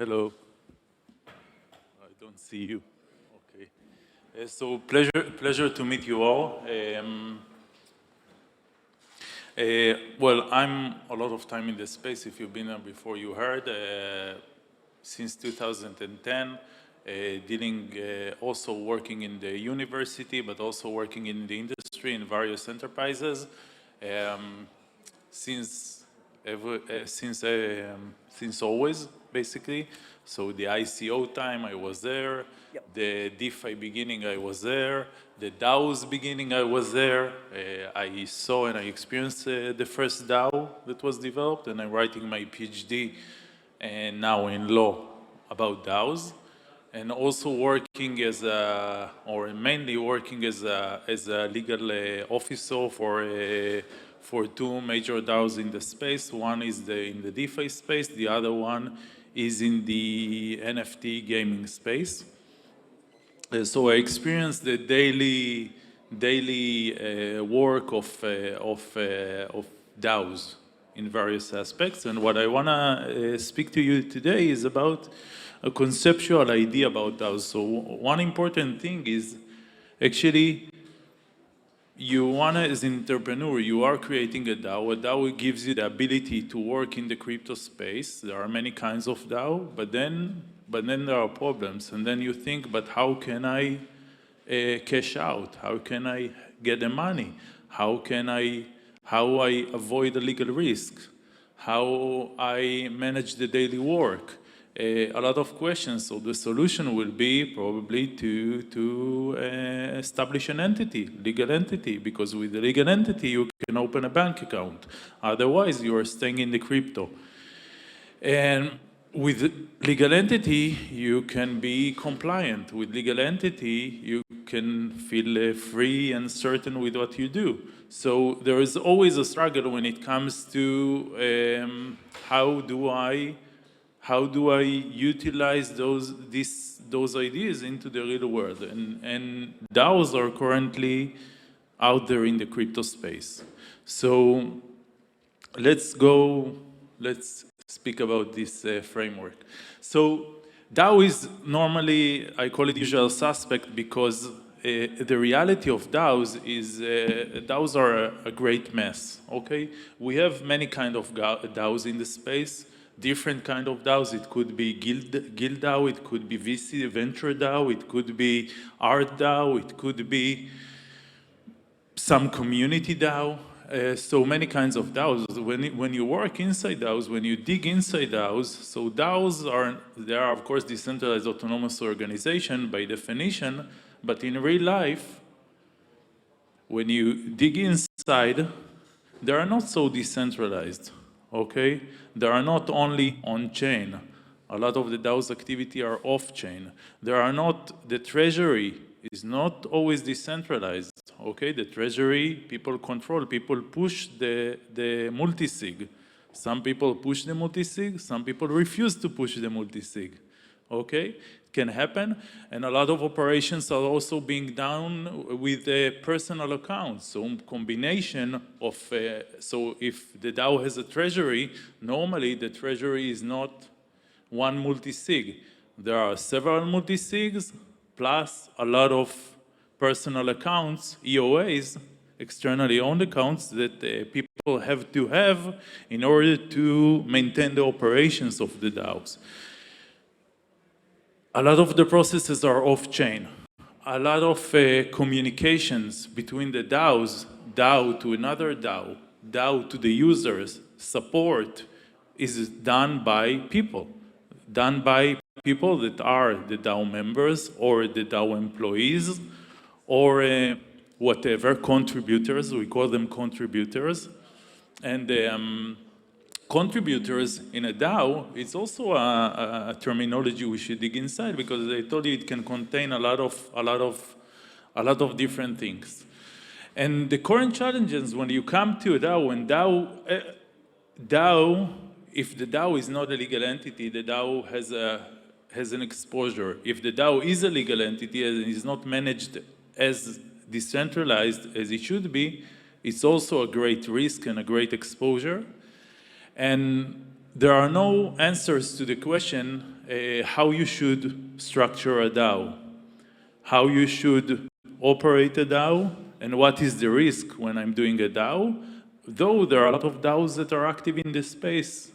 Hello. I don't see you. Okay. So pleasure to meet you all. Well, I'm a lot of time in the space. If you've been there before, you heard. Since 2010, also working in the university, but also working in the industry in various enterprises. Since always, basically. So the ICO time, I was there. Yep. The DeFi beginning, I was there. The DAOs beginning, I was there. I saw and I experienced the first DAO that was developed, and I'm writing my PhD now in law about DAOs, and also working as or mainly working as a legal officer for two major DAOs in the space. One is in the DeFi space, the other one is in the NFT gaming space. So I experienced the daily work of DAOs in various aspects, and what I want to speak to you today is about a conceptual idea about DAOs. So one important thing is actually you want to, as an entrepreneur, you are creating a DAO. A DAO gives you the ability to work in the crypto space. There are many kinds of DAO, but then there are problems. And then you think, but how can I cash out? How can I get the money? How I avoid the legal risk? How I manage the daily work? A lot of questions. So the solution will be probably to establish an entity, legal entity, because with the legal entity you can open a bank account. Otherwise you are staying in the crypto. And with legal entity you can be compliant. With legal entity you can feel free and certain with what you do. So there is always a struggle when it comes to how do I utilize those ideas into the real world? And DAOs are currently out there in the crypto space. So let's speak about this framework. So DAO is normally, I call it usual suspect because the reality of DAOs is DAOs are a great mess, okay? We have many kind of DAOs in the space. Different kind of DAOs. It could be guild DAO, it could be VC venture DAO, it could be art DAO, it could be some community DAO. So many kinds of DAOs. When you work inside DAOs, when you dig inside DAOs, so DAOs they are of course decentralized autonomous organization by definition, but in real life, when you dig inside, they are not so decentralized. Okay, they are not only on-chain. A lot of the DAO's activity are off-chain. The treasury is not always decentralized. Okay, the treasury, people control, people push the multi-sig. Some people push the multi-sig, some people refuse to push the multi-sig. Okay, can happen, and a lot of operations are also being done with personal accounts. So combination of, so if the DAO has a treasury, normally the treasury is not one multi-sig. There are several multi-sigs plus a lot of personal accounts, EOAs, externally owned accounts that people have to have in order to maintain the operations of the DAOs. A lot of the processes are off-chain. A lot of communications between the DAOs, DAO to another DAO, DAO to the users, support is done by people that are the DAO members or the DAO employees or whatever, contributors, we call them contributors. And contributors in a DAO, it's also a terminology we should dig inside because I told you it can contain a lot of different things. And the current challenges when you come to a DAO, when DAO, if the DAO is not a legal entity, the DAO has an exposure. If the DAO is a legal entity and is not managed as decentralized as it should be, it's also a great risk and a great exposure. And there are no answers to the question how you should structure a DAO, how you should operate a DAO, and what is the risk when I'm doing a DAO. Though there are a lot of DAOs that are active in this space,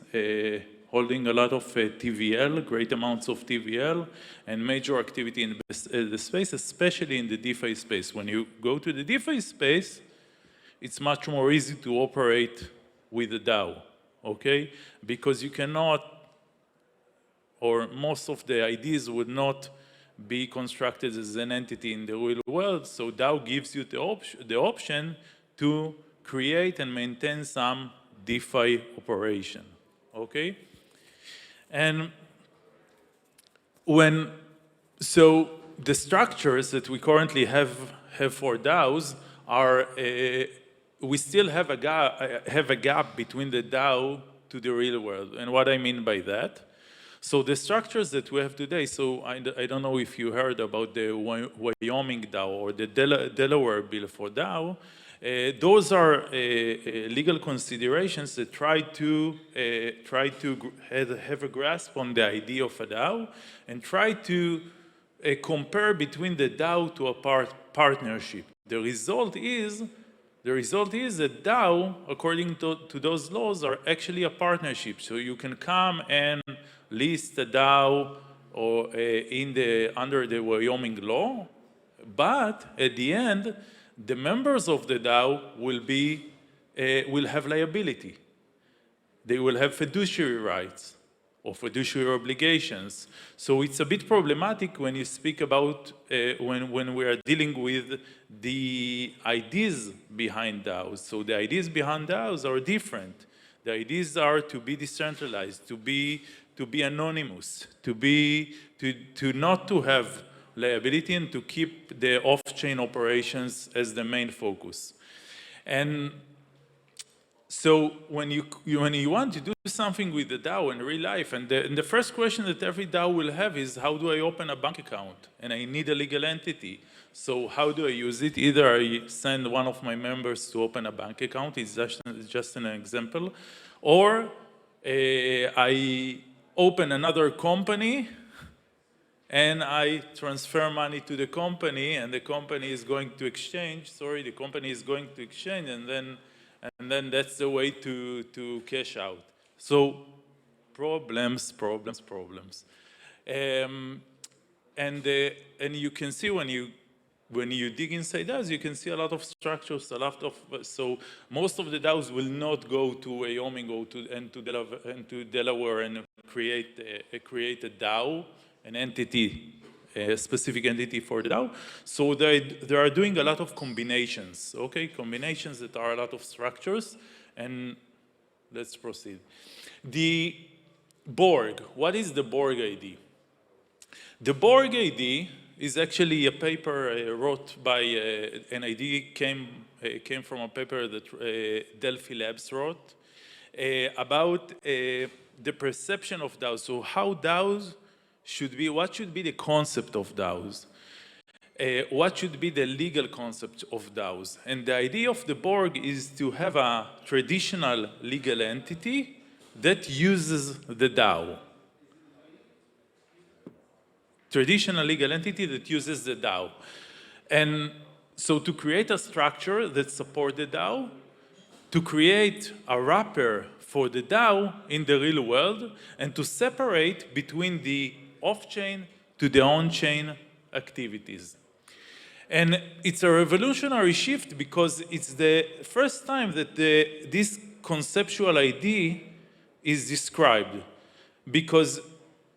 holding a lot of TVL, great amounts of TVL, and major activity in the space, especially in the DeFi space. When you go to the DeFi space, it's much more easy to operate with a DAO, okay? Because you cannot, or most of the ideas would not be constructed as an entity in the real world, so DAO gives you the option to create and maintain some DeFi operation, okay? And so the structures that we currently have for DAOs are, we still have a gap between the DAO to the real world. And what I mean by that, so the structures that we have today, so I don't know if you heard about the Wyoming DAO or the Delaware bill for DAO. Those are legal considerations that try to have a grasp on the idea of a DAO and try to compare between the DAO to a partnership. The result is that DAO, according to those laws, are actually a partnership. So you can come and list a DAO or under the Wyoming law, but at the end, the members of the DAO will have liability. They will have fiduciary rights or fiduciary obligations. So it's a bit problematic when you speak about when we are dealing with the ideas behind DAOs. So the ideas behind DAOs are different. The ideas are to be decentralized, to be anonymous, to not to have liability and to keep the off-chain operations as the main focus. And so when you want to do something with the DAO in real life, and the first question that every DAO will have is, how do I open a bank account? And I need a legal entity. So how do I use it? Either I send one of my members to open a bank account, it's just an example, or I open another company and I transfer money to the company, and the company is going to exchange, and then that's the way to cash out. So problems. And you can see when you dig inside DAOs, you can see a lot of structures, so most of the DAOs will not go to Wyoming or to Delaware and create a DAO, an entity, a specific entity for the DAO. So they are doing a lot of combinations, okay? Combinations that are a lot of structures, and let's proceed. The BORG, what is the BORG ID? The BORG ID is actually a paper wrote by, an idea came from a paper that Delphi Labs wrote about the perception of DAOs. So how DAOs should be, what should be the concept of DAOs? What should be the legal concept of DAOs? And the idea of the BORG is to have a traditional legal entity that uses the DAO. Traditional legal entity that uses the DAO. And so to create a structure that supports the DAO, to create a wrapper for the DAO in the real world, and to separate between the off-chain to the on-chain activities. And it's a revolutionary shift because it's the first time that this conceptual idea is described. Because,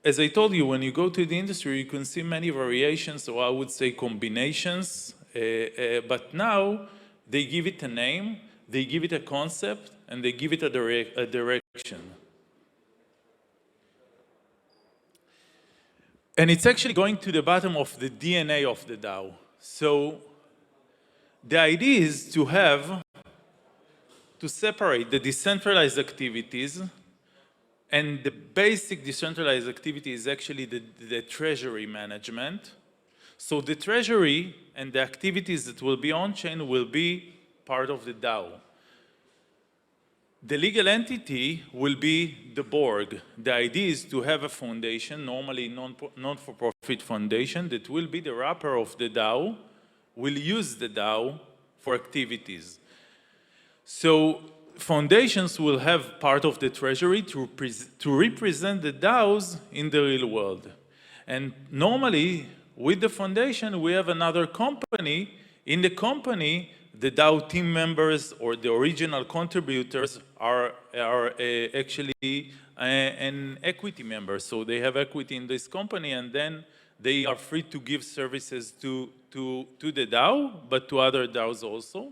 as I told you, when you go to the industry, you can see many variations, or I would say combinations, but now they give it a name, they give it a concept, and they give it a direction. And it's actually going to the bottom of the DNA of the DAO. So the idea is to separate the decentralized activities, and the basic decentralized activity is actually the treasury management. So the treasury and the activities that will be on-chain will be part of the DAO. The legal entity will be the BORG. The idea is to have a foundation, normally non-for-profit foundation, that will be the wrapper of the DAO, will use the DAO for activities. So foundations will have part of the treasury to represent the DAOs in the real world. And normally, with the foundation, we have another company. In the company, the DAO team members or the original contributors are actually an equity member. So they have equity in this company, and then they are free to give services to the DAO, but to other DAOs also.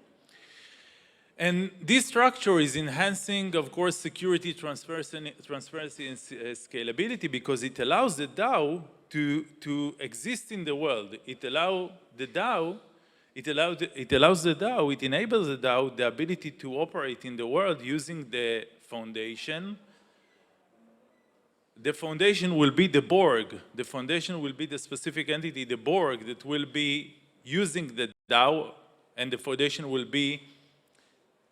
And this structure is enhancing, of course, security, transparency, and scalability, because it allows the DAO to exist in the world. It enables the DAO, the ability to operate in the world using the foundation. The foundation will be the BORG. The foundation will be the specific entity, the BORG, that will be using the DAO, and the foundation will be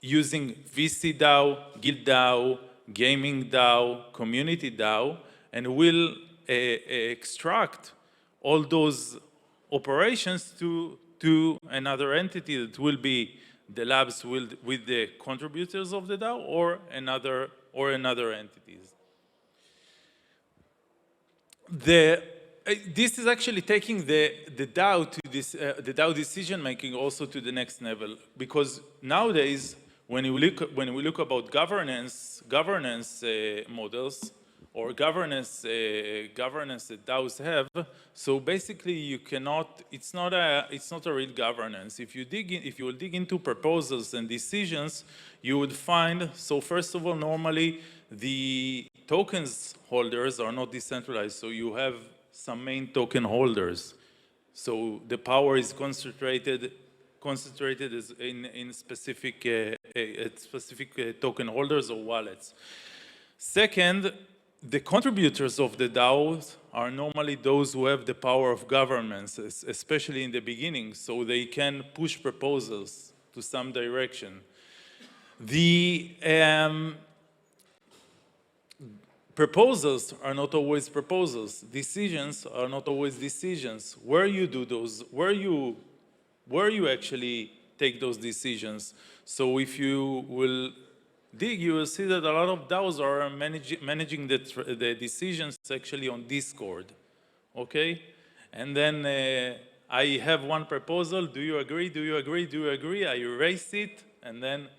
using VC DAO, Guild DAO, Gaming DAO, Community DAO, and will extract all those operations to another entity that will be the labs with the contributors of the DAO or another entities. This is actually taking the DAO to this the DAO decision making also to the next level, because nowadays when we look about governance models or governance that DAOs have, so basically you cannot. It's not a real governance. If you will dig into proposals and decisions, you would find. So first of all, normally the tokens holders are not decentralized. So you have some main token holders. So the power is concentrated in specific token holders or wallets. Second, the contributors of the DAOs are normally those who have the power of governance, especially in the beginning, so they can push proposals to some direction. The proposals are not always proposals. Decisions are not always decisions. Where you do those, where you actually take those decisions. So if you will dig, you will see that a lot of DAOs are managing the decisions actually on Discord, okay? And then I have one proposal. Do you agree? Do you agree? Do you agree? I erase it, and then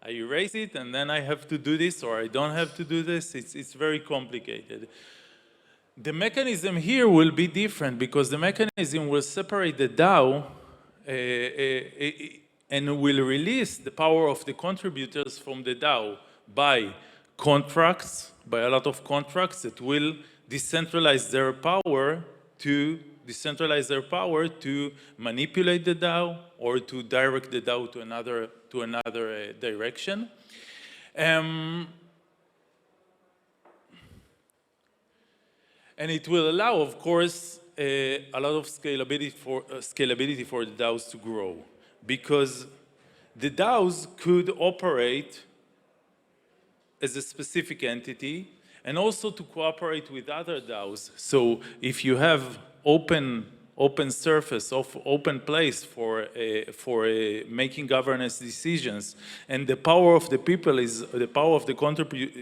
I erase it, and then I have to do this, or I don't have to do this. It's very complicated. The mechanism here will be different, because the mechanism will separate the DAO and will release the power of the contributors from the DAO by contracts, by a lot of contracts that will decentralize their power to manipulate the DAO or to direct the DAO to another direction. And it will allow, of course, a lot of scalability for the DAOs to grow, because the DAOs could operate as a specific entity and also to cooperate with other DAOs. So if you have open surface, open place for making governance decisions, and the power of the people is the power of the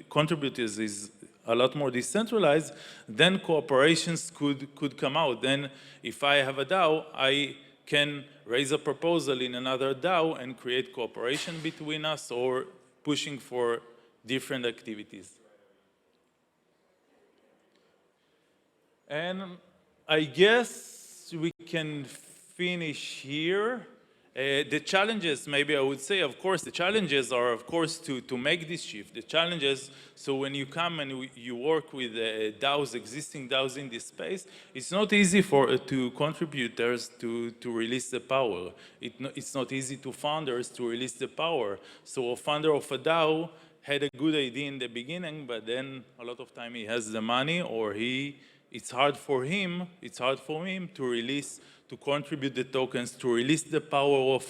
contributors is a lot more decentralized, then cooperations could come out. Then if I have a DAO, I can raise a proposal in another DAO and create cooperation between us, or pushing for different activities. And I guess we can finish here. The challenges, maybe I would say, of course, the challenges are, of course, to make this shift. The challenges, so when you come and you work with DAOs, existing DAOs in this space, it's not easy to contributors to release the power. It's not easy to founders to release the power. So a founder of a DAO had a good idea in the beginning, but then a lot of time he has the money, or it's hard for him to contribute the tokens, to release the power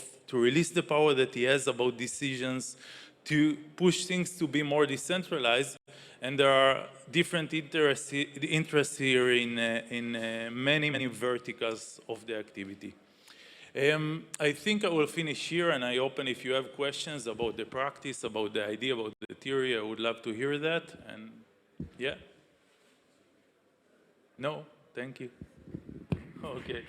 that he has about decisions, to push things to be more decentralized, and there are different interests here in many verticals of the activity. I think I will finish here, and I open if you have questions about the practice, about the idea, about the theory. I would love to hear that. And yeah. No? Thank you. Okay.